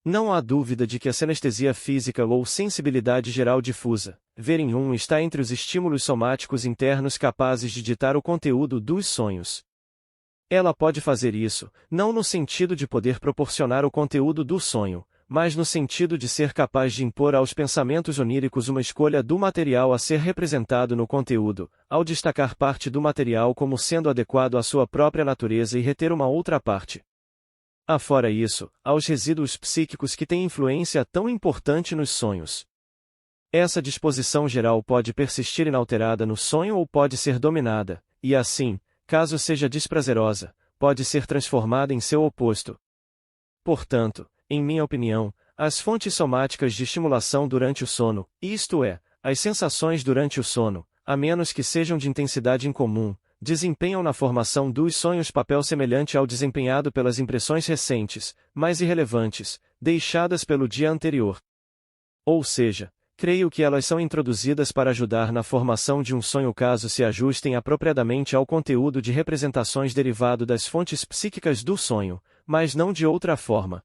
Não há dúvida de que a sinestesia física ou sensibilidade geral difusa, ver em está entre os estímulos somáticos internos capazes de ditar o conteúdo dos sonhos. Ela pode fazer isso, não no sentido de poder proporcionar o conteúdo do sonho, mas no sentido de ser capaz de impor aos pensamentos oníricos uma escolha do material a ser representado no conteúdo, ao destacar parte do material como sendo adequado à sua própria natureza e reter uma outra parte. Afora isso, aos resíduos psíquicos que têm influência tão importante nos sonhos. Essa disposição geral pode persistir inalterada no sonho ou pode ser dominada, e assim, caso seja desprazerosa, pode ser transformada em seu oposto. Portanto, em minha opinião, as fontes somáticas de estimulação durante o sono, isto é, as sensações durante o sono, a menos que sejam de intensidade incomum, desempenham na formação dos sonhos papel semelhante ao desempenhado pelas impressões recentes, mais irrelevantes, deixadas pelo dia anterior. Ou seja, creio que elas são introduzidas para ajudar na formação de um sonho caso se ajustem apropriadamente ao conteúdo de representações derivado das fontes psíquicas do sonho, mas não de outra forma.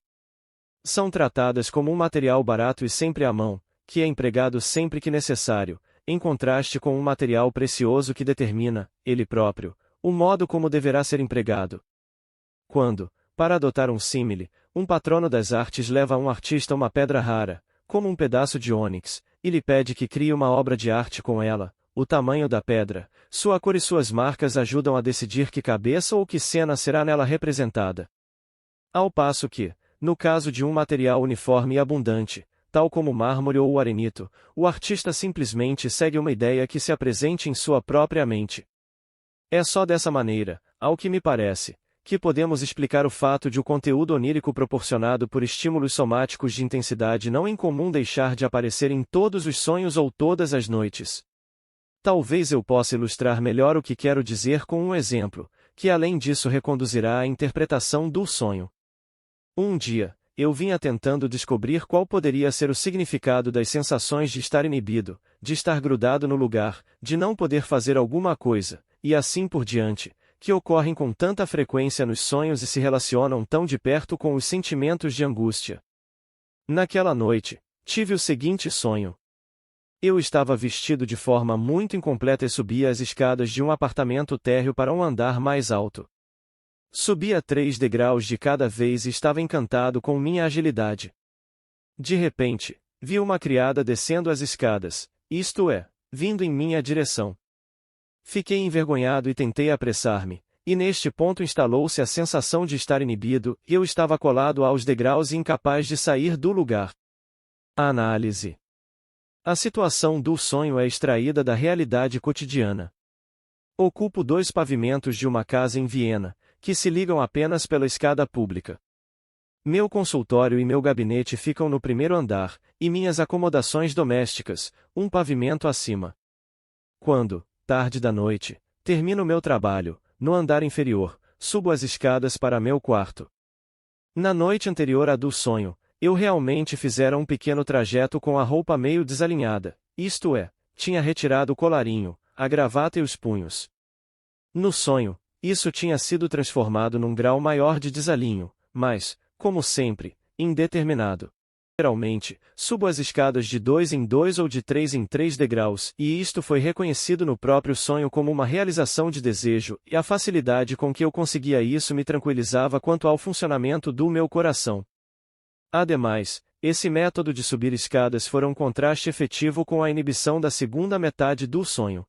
São tratadas como um material barato e sempre à mão, que é empregado sempre que necessário, em contraste com um material precioso que determina, ele próprio, o modo como deverá ser empregado. Quando, para adotar um símile, um patrono das artes leva a um artista uma pedra rara, como um pedaço de ônix, e lhe pede que crie uma obra de arte com ela, o tamanho da pedra, sua cor e suas marcas ajudam a decidir que cabeça ou que cena será nela representada. Ao passo que, no caso de um material uniforme e abundante, tal como o mármore ou o arenito, o artista simplesmente segue uma ideia que se apresente em sua própria mente. É só dessa maneira, ao que me parece, que podemos explicar o fato de o conteúdo onírico proporcionado por estímulos somáticos de intensidade não incomum deixar de aparecer em todos os sonhos ou todas as noites. Talvez eu possa ilustrar melhor o que quero dizer com um exemplo, que além disso reconduzirá à interpretação do sonho. Um dia, eu vinha tentando descobrir qual poderia ser o significado das sensações de estar inibido, de estar grudado no lugar, de não poder fazer alguma coisa, e assim por diante, que ocorrem com tanta frequência nos sonhos e se relacionam tão de perto com os sentimentos de angústia. Naquela noite, tive o seguinte sonho. Eu estava vestido de forma muito incompleta e subia as escadas de um apartamento térreo para um andar mais alto. Subia 3 degraus de cada vez e estava encantado com minha agilidade. De repente, vi uma criada descendo as escadas, isto é, vindo em minha direção. Fiquei envergonhado e tentei apressar-me, e neste ponto instalou-se a sensação de estar inibido, e eu estava colado aos degraus e incapaz de sair do lugar. Análise. A situação do sonho é extraída da realidade cotidiana. Ocupo 2 pavimentos de uma casa em Viena, que se ligam apenas pela escada pública. Meu consultório e meu gabinete ficam no primeiro andar, e minhas acomodações domésticas, um pavimento acima. Quando, tarde da noite, termino meu trabalho, no andar inferior, subo as escadas para meu quarto. Na noite anterior à do sonho, eu realmente fizera um pequeno trajeto com a roupa meio desalinhada, isto é, tinha retirado o colarinho, a gravata e os punhos. No sonho, isso tinha sido transformado num grau maior de desalinho, mas, como sempre, indeterminado. Geralmente, subo as escadas de 2 em 2 ou de 3 em 3 degraus, e isto foi reconhecido no próprio sonho como uma realização de desejo, e a facilidade com que eu conseguia isso me tranquilizava quanto ao funcionamento do meu coração. Ademais, esse método de subir escadas foi um contraste efetivo com a inibição da segunda metade do sonho.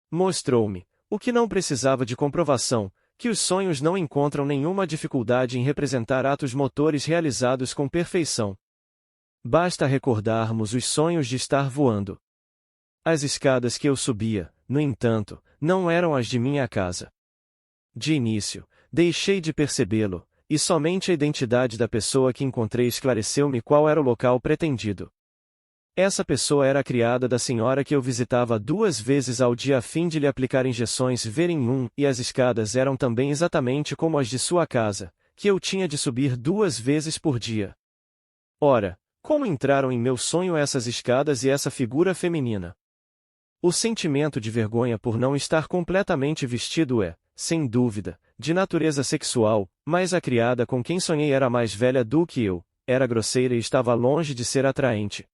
Mostrou-me, o que não precisava de comprovação, que os sonhos não encontram nenhuma dificuldade em representar atos motores realizados com perfeição. Basta recordarmos os sonhos de estar voando. As escadas que eu subia, no entanto, não eram as de minha casa. De início, deixei de percebê-lo, e somente a identidade da pessoa que encontrei esclareceu-me qual era o local pretendido. Essa pessoa era a criada da senhora que eu visitava 2 vezes ao dia a fim de lhe aplicar injeções Ver-em-1, e as escadas eram também exatamente como as de sua casa, que eu tinha de subir 2 vezes por dia. Ora, como entraram em meu sonho essas escadas e essa figura feminina? O sentimento de vergonha por não estar completamente vestido é, sem dúvida, de natureza sexual, mas a criada com quem sonhei era mais velha do que eu, era grosseira e estava longe de ser atraente.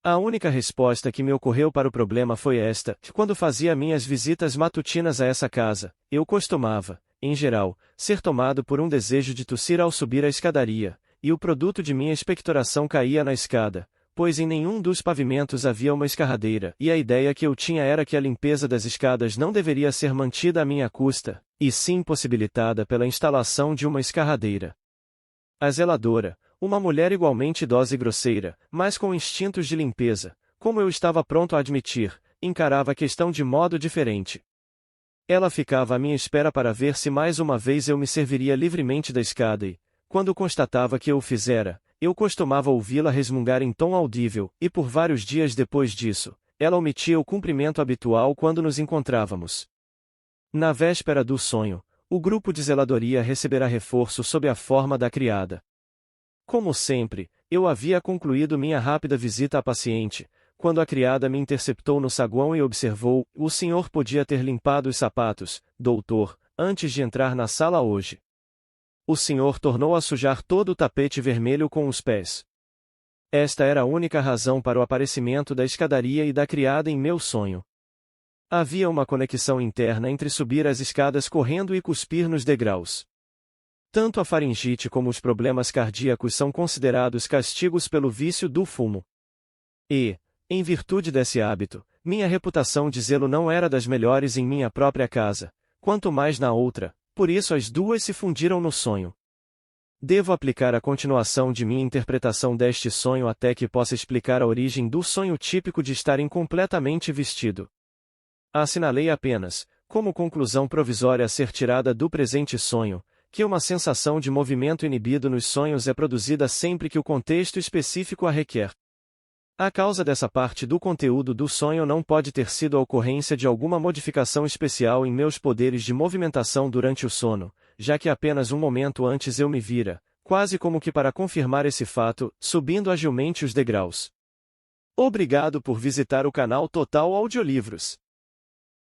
A única resposta que me ocorreu para o problema foi esta: quando fazia minhas visitas matutinas a essa casa, eu costumava, em geral, ser tomado por um desejo de tossir ao subir a escadaria, e o produto de minha expectoração caía na escada, pois em nenhum dos pavimentos havia uma escarradeira, e a ideia que eu tinha era que a limpeza das escadas não deveria ser mantida à minha custa, e sim possibilitada pela instalação de uma escarradeira. A zeladora, uma mulher igualmente idosa e grosseira, mas com instintos de limpeza, como eu estava pronto a admitir, encarava a questão de modo diferente. Ela ficava à minha espera para ver se mais uma vez eu me serviria livremente da escada e, quando constatava que eu o fizera, eu costumava ouvi-la resmungar em tom audível, e por vários dias depois disso, ela omitia o cumprimento habitual quando nos encontrávamos. Na véspera do sonho, o grupo de zeladoria receberá reforço sob a forma da criada. Como sempre, eu havia concluído minha rápida visita à paciente, quando a criada me interceptou no saguão e observou: "O senhor podia ter limpado os sapatos, doutor, antes de entrar na sala hoje. O senhor tornou a sujar todo o tapete vermelho com os pés." Esta era a única razão para o aparecimento da escadaria e da criada em meu sonho. Havia uma conexão interna entre subir as escadas correndo e cuspir nos degraus. Tanto a faringite como os problemas cardíacos são considerados castigos pelo vício do fumo. E, em virtude desse hábito, minha reputação de zelo não era das melhores em minha própria casa, quanto mais na outra, por isso as duas se fundiram no sonho. Devo aplicar a continuação de minha interpretação deste sonho até que possa explicar a origem do sonho típico de estar incompletamente vestido. Assinalei apenas, como conclusão provisória a ser tirada do presente sonho, que uma sensação de movimento inibido nos sonhos é produzida sempre que o contexto específico a requer. A causa dessa parte do conteúdo do sonho não pode ter sido a ocorrência de alguma modificação especial em meus poderes de movimentação durante o sono, já que apenas um momento antes eu me vira, quase como que para confirmar esse fato, subindo agilmente os degraus. Obrigado por visitar o canal Total Audiolivros.